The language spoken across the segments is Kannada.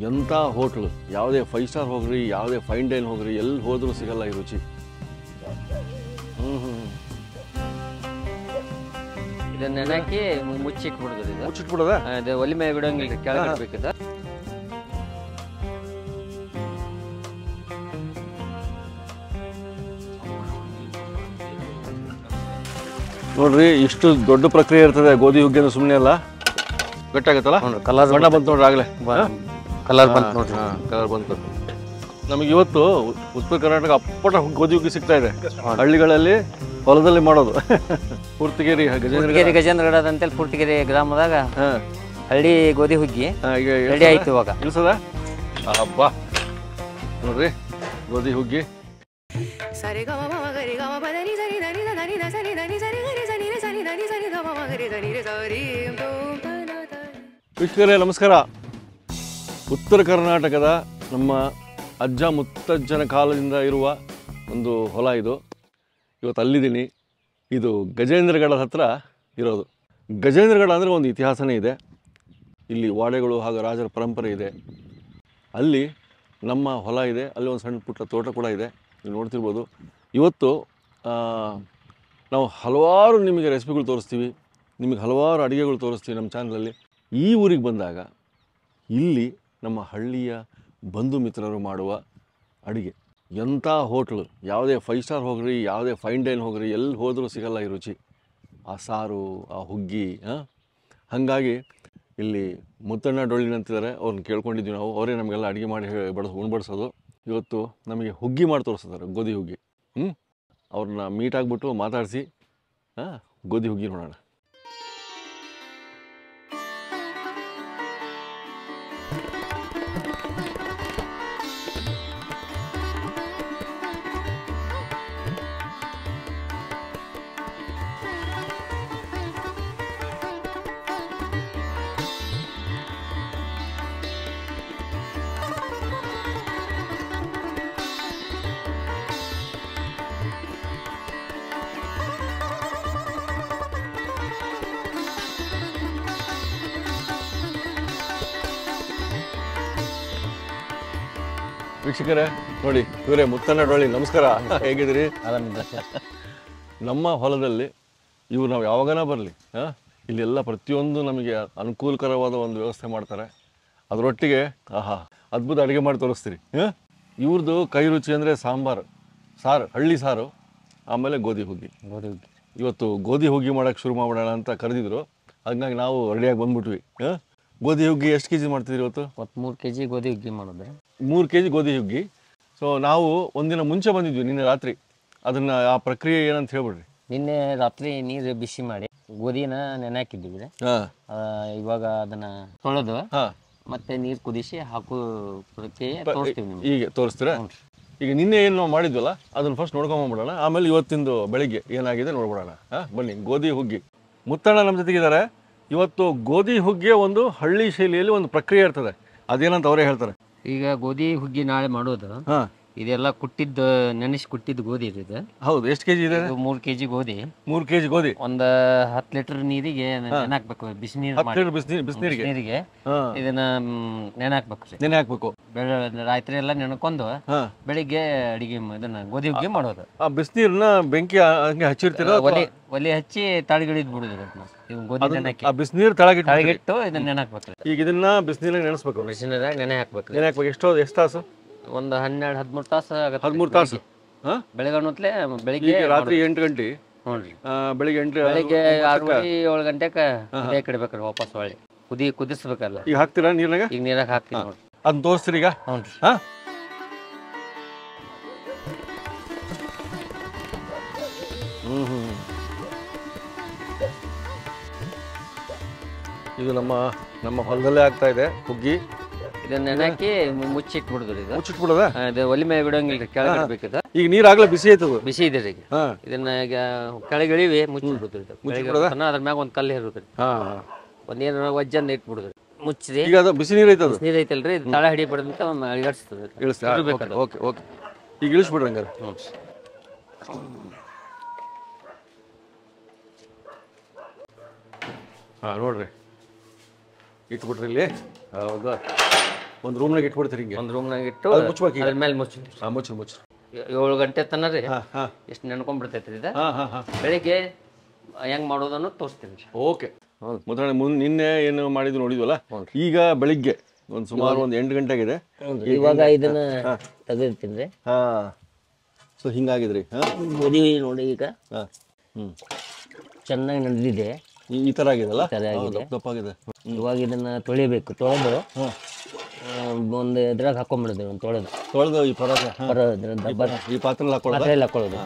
ಎಂಥ ಹೋಟ್ಲು, ಯಾವುದೇ 5 ಸ್ಟಾರ್ ಹೋಗ್ರಿ, ಯಾವುದೇ ಫೈನ್ ಡೈನ್ ಹೋಗ್ರಿ, ಎಲ್ಲಿ ಹೋದ್ರೂ ಸಿಗಲ್ಲ ಈ ರುಚಿ. ಇದನ್ನ ನೆನಕಿ ಮುಚ್ಚಿಟ್ಬಿಡೋದು. ಮುಚ್ಚಿಟ್ಬಿಡೋದ? ಅದು ಒಲಿ ಮೇಲೆ ಬಿಡೋಂಗಿಲ್ಲ, ಕೆಳಗೆ ಇಡಬೇಕದ. ನೋಡ್ರಿ, ಇಷ್ಟು ದೊಡ್ಡ ಪ್ರಕ್ರಿಯೆ ಇರ್ತದೆ ಗೋಧಿ ಹುಗ್ಗಿ. ಸುಮ್ಮನೆ ಅಲ್ಲ, ಗಟ್ಟಾಗತ್ತಲ್ಲ. ಕಲರ್ ಬಣ್ಣ ಬಂತು ನೋಡ್ರಿ, ಆಗಲೇ ಕಲರ್ ಬಂತು ನೋಡ್ರಿ. ಕಲರ್ ಬಂತು. ನಮಗೆ ಇವತ್ತು ಉತ್ತರ ಕರ್ನಾಟಕ ಅಪ್ಪಟ ಗೋಧಿ ಹುಗ್ಗಿ ಸಿಗ್ತಾ ಇದೆ. ಹಳ್ಳಿಗಳಲ್ಲಿ ಹೊಲದಲ್ಲಿ ಮಾಡೋದು. ಪೂರ್ತಿಗೇರಿ ಗಜೇಂದ್ರಗಡ ಅಂತೇಳಿ ಪೂರ್ತಿಗೇರಿ ಗ್ರಾಮದಾಗ ಹಳ್ಳಿ ಗೋಧಿ ಹುಗ್ಗಿ ರೆಡಿ ಆಯ್ತು ಇವಾಗ. ಇಲ್ಸದ ಹಬ್ಬ ನೋಡ್ರಿ, ಗೋಧಿ ಹುಗ್ಗಿ. ವೀಕ್ಷಕರೇ ನಮಸ್ಕಾರ. ಉತ್ತರ ಕರ್ನಾಟಕದ ನಮ್ಮ ಅಜ್ಜ ಮುತ್ತಜ್ಜನ ಕಾಲದಿಂದ ಇರುವ ಒಂದು ಹೊಲ ಇದು. ಇವತ್ತು ಅಲ್ಲಿದ್ದೀನಿ. ಇದು ಗಜೇಂದ್ರಗಡ ಹತ್ರ ಇರೋದು. ಗಜೇಂದ್ರಗಡ ಅಂದರೆ ಒಂದು ಇತಿಹಾಸನೇ ಇದೆ. ಇಲ್ಲಿ ವಾಡೆಗಳು ಹಾಗೂ ರಾಜರ ಪರಂಪರೆ ಇದೆ. ಅಲ್ಲಿ ನಮ್ಮ ಹೊಲ ಇದೆ, ಅಲ್ಲಿ ಒಂದು ಸಣ್ಣ ಪುಟ್ಟ ತೋಟ ಕೂಡ ಇದೆ, ನೀವು ನೋಡ್ತಿರ್ಬೋದು. ಇವತ್ತು ನಾವು ಹಲವಾರು ನಿಮಗೆ ರೆಸಿಪಿಗಳು ತೋರಿಸ್ತೀವಿ, ನಿಮಗೆ ಹಲವಾರು ಅಡುಗೆಗಳು ತೋರಿಸ್ತೀವಿ ನಮ್ಮ ಚಾನಲಲ್ಲಿ. ಈ ಊರಿಗೆ ಬಂದಾಗ ಇಲ್ಲಿ ನಮ್ಮ ಹಳ್ಳಿಯ ಬಂಧು ಮಿತ್ರರು ಮಾಡುವ ಅಡುಗೆ, ಎಂಥ ಹೋಟ್ಲು, ಯಾವುದೇ 5 ಸ್ಟಾರ್ ಹೋಗ್ರಿ, ಯಾವುದೇ ಫೈನ್ ಡೈನ್ ಹೋಗ್ರಿ, ಎಲ್ಲಿ ಹೋದರೂ ಸಿಗಲ್ಲ ಈ ರುಚಿ. ಆ ಸಾರು, ಆ ಹುಗ್ಗಿ. ಹಾಗಾಗಿ ಇಲ್ಲಿ ಮುತ್ತಣ್ಣ ಡೊಳ್ಳಿನ ಅಂತಿದ್ದಾರೆ, ಅವ್ರನ್ನ ಕೇಳ್ಕೊಂಡಿದ್ವಿ ನಾವು. ಅವರೇ ನಮಗೆಲ್ಲ ಅಡುಗೆ ಮಾಡಿ ಉಣ್ಬಡಿಸೋದು. ಇವತ್ತು ನಮಗೆ ಹುಗ್ಗಿ ಮಾಡಿ ತೋರಿಸ್ತಾರೆ, ಗೋಧಿ ಹುಗ್ಗಿ. ಅವ್ರನ್ನ ಮೀಟ್ ಆಗಿಬಿಟ್ಟು ಮಾತಾಡಿಸಿ ಗೋಧಿ ಹುಗ್ಗಿ ನೋಡೋಣ. ವೀಕ್ಷಕರೇ ನೋಡಿ, ಇವರೇ ಮುತ್ತಣ್ಣ ಡೊಳ್ಳಿ. ನಮಸ್ಕಾರ, ಹೇಗಿದ್ದೀರಿ? ನಮ್ಮ ಹೊಲದಲ್ಲಿ ಇವು ನಾವು ಯಾವಾಗನ ಬರಲಿ ಇಲ್ಲೆಲ್ಲ ಪ್ರತಿಯೊಂದು ನಮಗೆ ಅನುಕೂಲಕರವಾದ ಒಂದು ವ್ಯವಸ್ಥೆ ಮಾಡ್ತಾರೆ. ಅದರೊಟ್ಟಿಗೆ ಅದ್ಭುತ ಅಡುಗೆ ಮಾಡಿ ತೋರಿಸ್ತೀರಿ. ಇವ್ರದ್ದು ಕೈ ರುಚಿ ಅಂದರೆ ಸಾರು, ಹಳ್ಳಿ ಸಾರು, ಆಮೇಲೆ ಗೋಧಿ ಹುಗ್ಗಿ. ಇವತ್ತು ಗೋಧಿ ಹುಗ್ಗಿ ಮಾಡೋಕ್ಕೆ ಶುರು ಮಾಡೋಣ ಅಂತ ಕರೆದಿದ್ರು. ಹಾಗಾಗಿ ನಾವು ರೆಡಿಯಾಗಿ ಬಂದ್ಬಿಟ್ವಿ. ಗೋಧಿ ಹುಗ್ಗಿ ಎಷ್ಟು ಕೆಜಿ ಮಾಡ್ತಿದ್ರಿ ಇವತ್ತು? 3 kg ಗೋಧಿ ಹುಗ್ಗಿ ಮಾಡೋದು. 3 kg ಗೋಧಿ ಹುಗ್ಗಿ. ಸೊ ನಾವು ಒಂದಿನ ಮುಂಚೆ ಬಂದಿದ್ವಿ, ನಿನ್ನೆ ರಾತ್ರಿ. ಅದನ್ನು ಆ ಪ್ರಕ್ರಿಯೆ ಏನಂತ ಹೇಳ್ಬಿಡ್ರಿ. ನಿನ್ನೆ ರಾತ್ರಿ ನೀರು ಬಿಸಿ ಮಾಡಿ ಗೋಧಿನ ನೆನೆ ಹಾಕಿದ್ವಿ. ಇವಾಗ ಅದನ್ನ ತೊಳೆದು ಮತ್ತೆ ನೀರು ಕುದಿಸಿ ಹಾಕೋ ಪ್ರಕ್ರಿಯೆ ತೋರಿಸ್ತೀವಿ ನಿಮ್ಗೆ. ಈಗ ತೋರಿಸ್ತೀರಾ? ಈಗ ನಿನ್ನೆ ಏನು ನಾವು ಮಾಡಿದ್ವಲ್ಲ ಅದನ್ನು ಫಸ್ಟ್ ನೋಡ್ಕೊಂಬಂದ್ಬಿಡೋಣ, ಆಮೇಲೆ ಇವತ್ತಿಂದು ಬೆಳಿಗ್ಗೆ ಏನಾಗಿದೆ ನೋಡ್ಬಿಡೋಣ. ಬನ್ನಿ. ಗೋಧಿ ಹುಗ್ಗಿ. ಮುತ್ತಣ್ಣ ನಮ್ಮ ಜೊತೆಗಿದ್ದಾರೆ. ಇವತ್ತು ಗೋಧಿ ಹುಗ್ಗಿಯ ಒಂದು ಹಳ್ಳಿ ಶೈಲಿಯಲ್ಲಿ ಒಂದು ಪ್ರಕ್ರಿಯೆ ಇರ್ತದೆ, ಅದೇನಂತ ಅವರೇ ಹೇಳ್ತಾರೆ. ಈಗ ಗೋಧಿ ಹುಗ್ಗಿ ನಾಳೆ ಮಾಡೋದು. ಇದೆಲ್ಲ ಕುಟ್ಟಿದ್ದು, ನೆನೆಸಿ ಕುಟ್ಟಿದ್ದು ಗೋಧಿ ಇದೆ. ಹೌದು. ಎಷ್ಟು ಕೆಜಿ ಇದೆ? 3 kg ಗೋಧಿ. 3 kg ಗೋಧಿ. ಒಂದು 10 ಲೀಟರ್ ನೀರಿಗೆ ನೆನೆ ಹಾಕ್ಬೇಕು. ಬಿಸಿನೀರಿಗೆ ಇದನ್ನ ನೆನೆ ಹಾಕ್ಬೇಕು. ನೆನೆ ಹಾಕ್ಬೇಕು. ರಾತ್ರಿ ಎಲ್ಲ ನೆನ್ಕೊಂಡು ಬೆಳಿಗ್ಗೆ ಅಡಿಗೆ ಇದನ್ನ ಗೋಧಿ ಹುಗ್ಗಿ ಮಾಡೋದು. ಆ ಬಿಸಿನೀರ್ನ ಬೆಂಕಿ ಹಂಗೆ ಹಚ್ಚಿರ್ತೀರ? ಒಲೆ ಹಚ್ಚಿ ತಳಗಿಳಿದ್ ಬಿಡುದು. ಆ ಬಿಸಿನೀರು ತಳಗಿಟ್ಟು ಇದನ್ನ ನೆನೆ ಹಾಕ್ಬೇಕು. ಈಗ ಇದನ್ನ ಬಿಸಿನೀರಾಗ ನೆನೆಸ್ಬೇಕು. ಬಿಸಿನೀರಾಗ ನೆನೆ ಹಾಕ್ಬೇಕು. ನೆನೆ ಹಾಕ್ಬೇಕು. ಎಷ್ಟು ತಾಸು? ಒಂದು 12-13 ತಾಸು ಆಗುತ್ತೆ. 13 ತಾಸು. ಬೆಳಗ್ಗೆ ಬೆಳಿಗ್ಗೆ ರಾತ್ರಿ 8 ಗಂಟೆ. ಬೆಳಿಗ್ಗೆ 6-7 ಗಂಟೆಗೆ ಇಡಬೇಕ್ರಿ. ವಾಪಸ್ ಹೊಳ್ಳಿ ಕುದಿಸ್ಬೇಕಲ್ಲ. ಈಗ ಹಾಕ್ತೀರಾ ನೀರ್ನಾಗ? ಈಗ ನೀರಾಗ ಹಾಕ್ತೀವಿ ನೋಡಿ. ಅದನ್ನ ತೋರಿಸ್ತೀರಿ ಈಗ? ಇದು ನಮ್ಮ ಹೊಲದಲ್ಲೇ ಆಗ್ತಾ ಇದೆ ಹುಗ್ಗಿ. ಇದನ್ನ ನೆನಕಿ ಮುಚ್ಚಿಟ್ಬಿಡುದ್ರಿ. ಮುಚ್ಚಿಟ್ಬಿಡೋದ? ಅದು ಒಲಿ ಮೇಲೆ ಬಿಡೋಂಗಿಲ್ಲ, ಕೆಳಗೆ ಇಡಬೇಕದ. ಈಗ ನೀರಾಗ್ಲೇ ಬಿಸಿ ಆಯ್ತದ? ಬಿಸಿ ಇದೆ ಈಗ. ಇದನ್ನ ಈಗ ಕೆಳಗೆ ಇಳಿವಿ ಮುಚ್ಚಿಬಿಡುದ್ರಿ. ಅದ್ರ ಮ್ಯಾಗ ಒಂದು ಕಲ್ಲು ಇರುದ್ರಿ. ಒಂದೇನ ವಜ್ಜನ್ನ ಇಟ್ಬಿಡುದ್ರಿ, ಮುಚ್ಚಿರಿ. ಈಗ ಅದು ಬಿಸಿ ನೀರು ಐತದ? ನೀರು ಐತಲ್ರಿ, ಇದು ತಳ ಹಿಡಿಬಾರ್ದಂತ ಇಳಿಸ್ತದೆ. Okay okay. ಈಗ ಇಳಿಸ್ಬಿಡ್ರಿ ಹಂಗಾರೆ. ನೋಡ್ರಿ, ಇಟ್ಬಿಟ್ರಿ ಇಲ್ಲಿ. ಹೌದಾ? ಒಂದು ರೂಮ್ನಾಗ ಇಟ್ಬಿಡ್ತೀರಿ ಹಿಂಗೆ? ಒಂದು ರೂಮ್ನಾಗ ಇಟ್ಟು ಮುಚ್ಬೇಕು ಅದ್ರ ಮೇಲೆ ಮುಚ್ಚಿದ್ವಿ. ಮುಚ್ಚು 7 ಗಂಟೆ ತನಕ ರೀ ಎಷ್ಟು ನೆನ್ಕೊಂಡ್ಬಿಡ್ತೈತ್ರಿ ಇದು. ಬೆಳಿಗ್ಗೆ ಹೆಂಗ್ ಮಾಡೋದನ್ನು ತೋರಿಸ್ತೀನಿ. ಓಕೆ. ಮತ್ತೆ ನಿನ್ನೆ ಏನು ಮಾಡಿದ್ರು ನೋಡಿದ್ವಲ್ಲ, ಈಗ ಬೆಳಿಗ್ಗೆ ಒಂದು ಸುಮಾರು 8 ಗಂಟೆ ಆಗಿದೆ. ಇವಾಗ ಇದನ್ನ ತೆಗೆದಿರ್ತೀನಿ ರೀ. ಸೊ ಹಿಂಗಾಗಿದ್ರಿ ಗೋಧಿ ನೋಡಿ ಈಗ ಚೆನ್ನಾಗಿ ನಡೆದಿದೆ. ಈ ಥರ ಆಗಿದೆಲ್ಲ, ದಪ್ಪಾಗಿದೆ. ಇವಾಗ ಇದನ್ನ ತೊಳಿಬೇಕು. ತೊಳೆದು ಒಂದು ಇದ್ರಾಗ ಹಾಕೊಂಡ್ಬಿಡೋದು. ಒಂದು ತೊಳೆದು ಈ ಈ ಪಾತ್ರೆಯಲ್ಲಿ ಹಾಕೊಳ್ಳೋದು.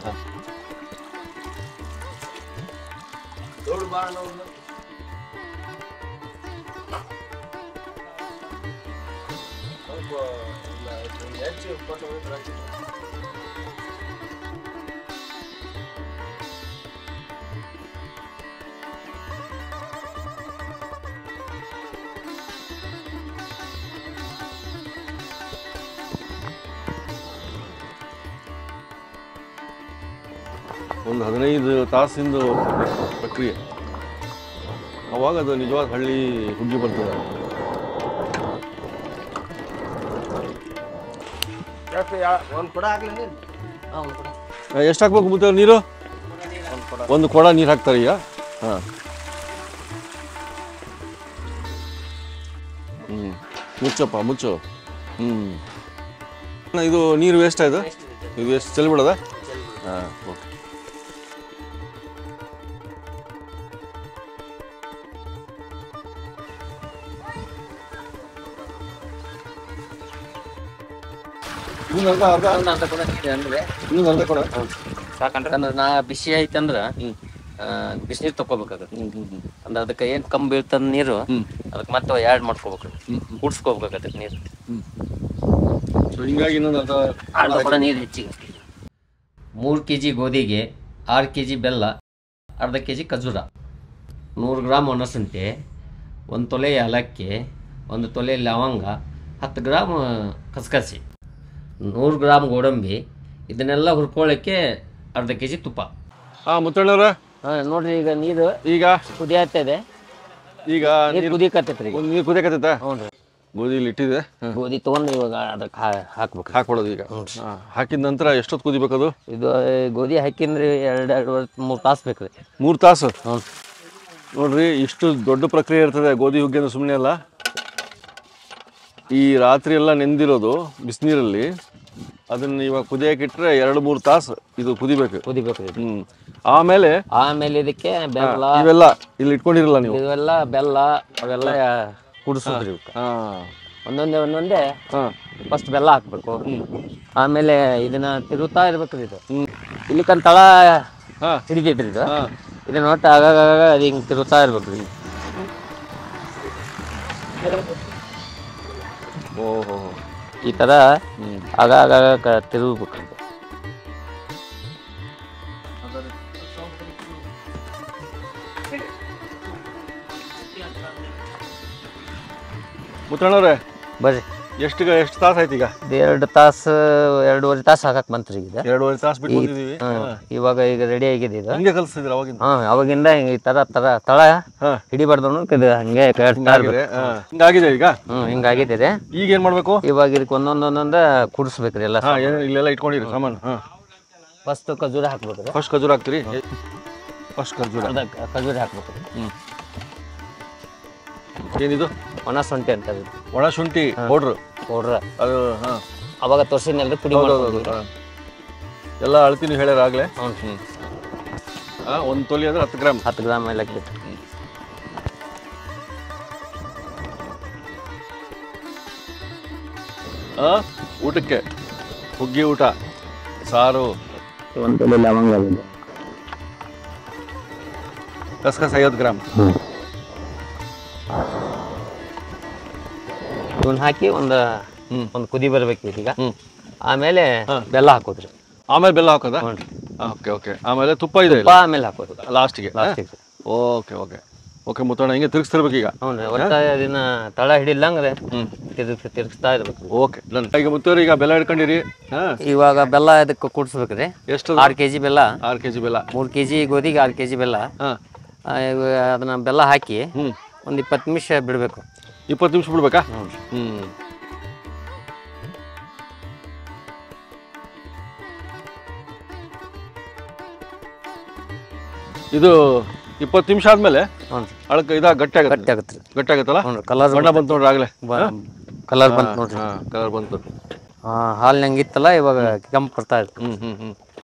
ಒಂದು 15 ತಾಸಿಂದು ಪ್ರಕ್ರಿಯೆ. ಅವಾಗ ಅದು ನಿಜವಾದ ಹಳ್ಳಿ ಹುಗ್ಗಿ ಬರ್ತದೆ. ಎಷ್ಟು ಹಾಕ್ಬೇಕು ಮುದ್ದೆ ನೀರು? ಒಂದು ಕೊಡ ನೀರು ಹಾಕ್ತಾರೆ ಈಗ. ಮುಚ್ಚು. ಇದು ನೀರು ವೇಸ್ಟ್ ಆಯ್ತು. ಇದು ಎಷ್ಟು ಚೆಲ್ಬಿಡೋದ? ಓಕೆ. ನಾ ಬಿಸಿ ಐತಂದ್ರ ಬಿಸಿನೀರು ತಕೋಬೇಕಾಗತ್ತೆ. ಅಂದ್ರೆ ಅದಕ್ಕೆ ಏನ್ ಕಮ್ಮಿ ಬೀಳ್ತದ ನೀರು, ಅದಕ್ಕೆ ಮತ್ತೆ ಆ್ಯಡ್ ಮಾಡ್ಕೋಬೇಕು, ಕುಡ್ಸ್ಕೋಬೇಕಾಗತ್ತೆ ನೀರು. ಹಿಂಗಾಗಿ ನೀರು ಹೆಚ್ಚಿಗೆ 3 kg ಗೋಧಿಗೆ 6 kg ಬೆಲ್ಲ, ಅರ್ಧ kg ಖಜೂರ, 100 ಗ್ರಾಮ್ ಒಣಶುಂಠಿ, 1 ತೊಲೆ ಏಲಕ್ಕಿ, 1 ತೊಲೆ ಲವಂಗ, 10 ಗ್ರಾಮ್ ಕಸಕಸಿ, 100 ಗ್ರಾಮ್ ಗೋಡಂಬಿ. ಇದನ್ನೆಲ್ಲ ಹುರ್ಕೊಳ್ಳೋಕ್ಕೆ ಅರ್ಧ kg ತುಪ್ಪ. ಮುತ್ತಣ್ಣವ್ರ ನೋಡ್ರಿ, ಈಗ ನೀರು ಕುದಿಯತ್ತದೆ. ಈಗ ನೀರು ಕುದಿಯಕತ್ತೈತ್ರಿ. ನೀರು ಕುದಿಯಕತ್ತೈತ? ಹ್ಞೂ ರೀ. ಗೋಧಿ ಇಲ್ಲಿ ಇಟ್ಟಿದೆ. ಗೋಧಿ ತೊಗೊಂಡು ಇವಾಗ ಅದಕ್ಕೆ ಹಾಕ್ಬಿಡೋದು. ಈಗ ಹಾಕಿದ ನಂತರ ಎಷ್ಟೊತ್ತು ಕುದಿಬೇಕದು? ಇದು ಗೋಧಿ ಹಾಕಿನ್ರಿ 2-3 ತಾಸು ಬೇಕ್ರಿ. 3 ತಾಸು? ಹ್ಞೂ. ನೋಡ್ರಿ, ಇಷ್ಟು ದೊಡ್ಡ ಪ್ರಕ್ರಿಯೆ ಇರ್ತದೆ ಗೋಧಿ ಹುಗ್ಗಿ ಅಂದ್ರೆ ಸುಮ್ಮನೆ ಅಲ್ಲ. ಈ ರಾತ್ರಿ ಎಲ್ಲ ನೆಂದಿರೋದು ಬಿಸಿನೀರಲ್ಲಿ, ಅದನ್ನ ಇವಾಗ ಕುದಿಯಕ್ಕಿಟ್ರೆ 2-3 ತಾಸು ಇದು ಕುದಿಬೇಕು. ಆಮೇಲೆ ಇದಕ್ಕೆ ಬೆಲ್ಲ ಇವೆಲ್ಲ ಇಲ್ಲಿ ಇಟ್ಕೊಂಡಿರಲ್ಲ ನೀವು? ಇವೆಲ್ಲ ಬೆಲ್ಲ ಅವೆಲ್ಲ ಕುಡಿಸೋದ್ರಿ. ಒಂದೊಂದೇ ಫಸ್ಟ್ ಬೆಲ್ಲ ಹಾಕ್ಬೇಕು. ಆಮೇಲೆ ಇದನ್ನ ತಿರುತ್ತಾ ಇರ್ಬೇಕ್ರಿ. ಇದು ಇಲ್ಲಿಕಂತ ತಳ ಹಿಡಿತೈತ್ರಿ. ಇದು ಇದನ್ನ ಒಟ್ಟು ಆಗಾಗ ಅದು ಹಿಂಗೆ ತಿರುತ್ತಾ ಇರ್ಬೇಕ್ರಿ. ಓಹೋ, ಈ ಥರ ಆಗಾಗ ತಿರುಗಬೇಕು. ಮುತ್ತಣ್ಣವ್ರೆ ಬರ್ರಿ. ಎಷ್ಟು ತಾಸು ಆಯ್ತು ಈಗ? 2 ತಾಸು 2.5 ತಾಸು ಹಾಕಕ್ ಬಂತ್ರಿ. ಈಗ 2.5 ತಾಸು ಬಿಟ್ಟು ಬಂದಿದ್ದೀವಿ. ಇವಾಗ ರೆಡಿ ಆಗಿದೆ ಇದು. ಹಿಂಗೆ ಕಲಿಸ್ತಿದ್ರು ಅವಾಗಿಂದ? ಅವಾಗಿಂದ ಈ ತರ ತಳ ಹಿಡಿಬಾರ್ದು ಇದು ಹಂಗೆ ಹಿಂಗಾಗಿದೆ ಈಗ. ಹಿಂಗಾಗಿದೆ. ಈಗ ಏನ್ ಮಾಡ್ಬೇಕು? ಇವಾಗ ಇದಕ್ಕೆ ಒಂದೊಂದ ಕುಡಿಸ್ಬೇಕ್ರಿ ಎಲ್ಲ. ಇಲ್ಲೆಲ್ಲ ಇಟ್ಕೊಂಡಿರಿ ಸಾಮಾನು. ಫಸ್ಟ್ ಖಜೂರ ಹಾಕ್ಬೇಕ್ರಿ. ಫಸ್ಟ್ ಖಜೂರ ಹಾಕ್ತೀರಿ? ಫಸ್ಟ್ ಖಜೂರ ಹಾಕ್ಬೇಕ್ರಿ. ಏನಿದು? ಒಣ ಶುಂಠಿ ಅಂತ. ಒಣ ಶುಂಠಿ ಪೌಡ್ರ್ ಅದು ಅವಾಗ ತೋರಿಸಿದ್ನಲ್ರಿ ಪುಡಿ. ಎಲ್ಲ ಅಳ್ತೀನಿ ಹೇಳ್ಯಾರ ಆಗ್ಲೇ. 1 ತೊಲೆ ಅಂದ್ರೆ 10 ಗ್ರಾಮ್. 10 ಗ್ರಾಮ್ ಏಲಕ್ಕಿ. ಊಟಕ್ಕೆ ಹುಗ್ಗಿ ಊಟ ಸಾರು. 1 ತೊಲೆ ಲವಂಗ, ಕಸಕಸ 50 ಗ್ರಾಮ್. ಇವನ್ ಹಾಕಿ ಒಂದು ಕುದಿ ಬರ್ಬೇಕು ಈಗ. ಆಮೇಲೆ ಬೆಲ್ಲ ಹಾಕೋದ್ರಿ. ಆಮೇಲೆ ಬೆಲ್ಲ ಹಾಕೋದ? ಓಕೆ. ಆಮೇಲೆ ತುಪ್ಪ ಇದೆ, ಆಮೇಲೆ ಹಾಕೋದು ಲಾಸ್ಟಿಗೆ. ಓಕೆ ಮುತ್ತಣ್ಣ, ಹಿಂಗೆ ತಿರ್ಗಿಸ್ತಿರ್ಬೇಕು ಈಗ. ಹ್ಞೂ, ಒಟ್ಟ ಅದನ್ನ ತಳ ಹಿಡಿಲ್ಲಂಗ್ರೆ ತಿರ್ಗಿಸ್ತಾ ಇರ್ಬೇಕು. ಓಕೆ. ಈಗ ಮುತ್ತವ್ರು ಈಗ ಬೆಲ್ಲ ಹಿಡ್ಕೊಂಡಿರಿ. ಇವಾಗ ಬೆಲ್ಲ ಇದಕ್ಕೆ ಕೂಡ್ಸ್ಬೇಕ್ರಿ. ಎಷ್ಟು? 6 kg ಬೆಲ್ಲ. 6 kg ಬೆಲ್ಲ. 3 kg ಗೋಧಿಗೆ 6 kg ಬೆಲ್ಲ. ಅದನ್ನ ಬೆಲ್ಲ ಹಾಕಿ ಒಂದು 20 ನಿಮಿಷ ಬಿಡಬೇಕು. 20 ನಿಮಿಷ ಬಿಡ್ಬೇಕಾ? ಇದು 20 ನಿಮಿಷ ಆದ್ಮೇಲೆ ಹ್ಞೂ ಅಳಕ ಗಟ್ಟಿ ಆಗುತ್ತೆ ಗಟ್ಟಿ ಆಗುತ್ತಲ್ಲ. ಹ್ಞೂ ಕಲರ್ ಬಣ್ಣ ಬಂತು ನೋಡ್ರಿ ಆಗಲೇ. ಕಲರ್ ಬಂತು ನೋಡ್ರಿ. ಕಲರ್ ಬಂತು. ಹಾಲ್ನಂಗೆ ಇತ್ತಲ್ಲ ಇವಾಗ ಕೆಂಪು ಬರ್ತಾ ಇದೆ.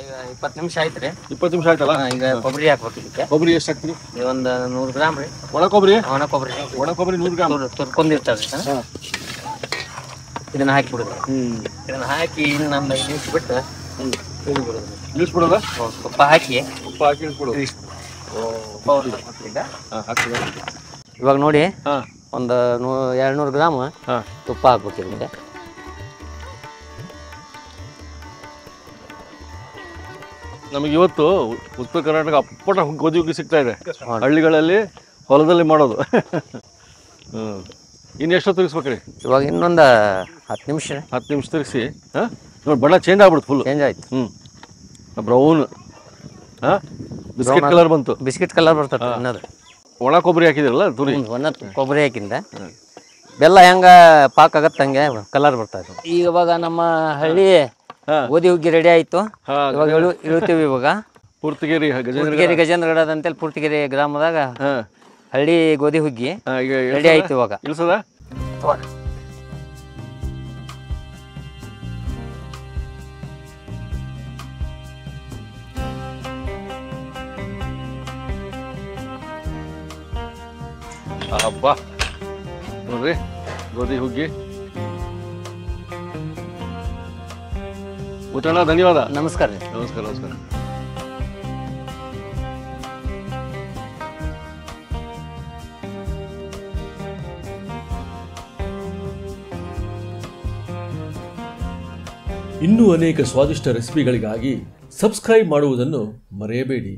ಈಗ 20 ನಿಮಿಷ ಆಯ್ತು ರೀ. 20 ನಿಮಿಷ ಆಯ್ತಲ್ಲ. ಈಗ ಕೊಬ್ಬರಿ ಹಾಕ್ಬೇಕು ಇದಕ್ಕೆ. ಕೊಬ್ಬರಿ ಎಷ್ಟು ಹಾಕ್ತೀರಿ? ಒಂದು 100 ಗ್ರಾಮ್ ರೀ. ಒಣ ಕೊಬ್ಬರಿ? ಒಣ ಕೊಬ್ಬರಿ 100 ಗ್ರಾಮ್ ತುರ್ಕೊಂಡಿರ್ತಾರೆ. ಇದನ್ನ ಹಾಕಿಬಿಡೋದು. ಇದನ್ನ ಹಾಕಿ ಇನ್ನು ಒಂದು 5 ನಿಮಿಷ ಬಿಟ್ಟು ಇಳಿಸ್ಬಿಡೋದ? ತುಪ್ಪ ಹಾಕಿ ಇಳಿಸ್ಬಿಡೋದು. ಇವಾಗ ನೋಡಿ ಒಂದು 200 ಗ್ರಾಮ್ ತುಪ್ಪ ಹಾಕ್ಬೇಕು ಇದಕ್ಕೆ. ನಮಗೆ ಇವತ್ತು ಉತ್ತರ ಕರ್ನಾಟಕ ಅಪ್ಪಟ ಗೋಧಿ ಹುಗ್ಗಿ ಸಿಗ್ತಾ ಇದೆ. ಹಳ್ಳಿಗಳಲ್ಲಿ ಹೊಲದಲ್ಲಿ ಮಾಡೋದು. ಇನ್ನು ಎಷ್ಟು ತಿರ್ಗಿಸ್ಬೇಕ್ರಿ? ಇವಾಗ ಇನ್ನೊಂದು 10 ನಿಮಿಷ. 10 ನಿಮಿಷ ತಿರ್ಗಿಸಿ. ನೋಡಿ ಬಣ್ಣ ಚೇಂಜ್ ಆಗ್ಬಿಡುತ್ತೆ ಫುಲ್. ಚೇಂಜ್ ಆಯ್ತು. ಬ್ರೌನ್ ಬಿಸ್ಕೆಟ್ ಕಲರ್ ಬಂತು. ಬಿಸ್ಕೆಟ್ ಕಲರ್ ಬರ್ತದೆ. ಅನ್ನೋದು ಒಣ ಕೊಬ್ಬರಿ ಹಾಕಿದಿರಲ್ಲ ತುರಿ. ಒಣ ಕೊಬ್ಬರಿ ಹಾಕಿಂದ ಬೆಲ್ಲ ಹೆಂಗ ಪಾಕ್ ಆಗತ್ತೆ ಹಂಗೆ ಕಲರ್ ಬರ್ತದೆ. ಇವಾಗ ನಮ್ಮ ಹಳ್ಳಿ ಗೋಧಿ ಹುಗ್ಗಿ ರೆಡಿ ಆಯ್ತು. ಇವಾಗ ಇಳುತ್ತೀವಿ. ಇವಾಗ ಪೂರ್ತಿಗೇರಿ ಗಜೇಂದ್ರಗಢ ಅಂತೇಳಿ ಪೂರ್ತಿಗೇರಿ ಗ್ರಾಮದಾಗ ಹಳ್ಳಿ ಗೋಧಿ ಹುಗ್ಗಿ ರೆಡಿ ಆಯ್ತು. ಇವಾಗ ಇಳಿಸದ ಹಬ್ಬ ನೋಡ್ರಿ ಗೋಧಿ ಹುಗ್ಗಿ. ಊಟಣ್ಣ ಧನ್ಯವಾದ. ನಮಸ್ಕಾರ ರೀ. ನಮಸ್ಕಾರ ನಮಸ್ಕಾರ. ಇನ್ನೂ ಅನೇಕ ಸ್ವಾದಿಷ್ಟ ರೆಸಿಪಿಗಳಿಗಾಗಿ ಸಬ್ಸ್ಕ್ರೈಬ್ ಮಾಡುವುದನ್ನು ಮರೆಯಬೇಡಿ.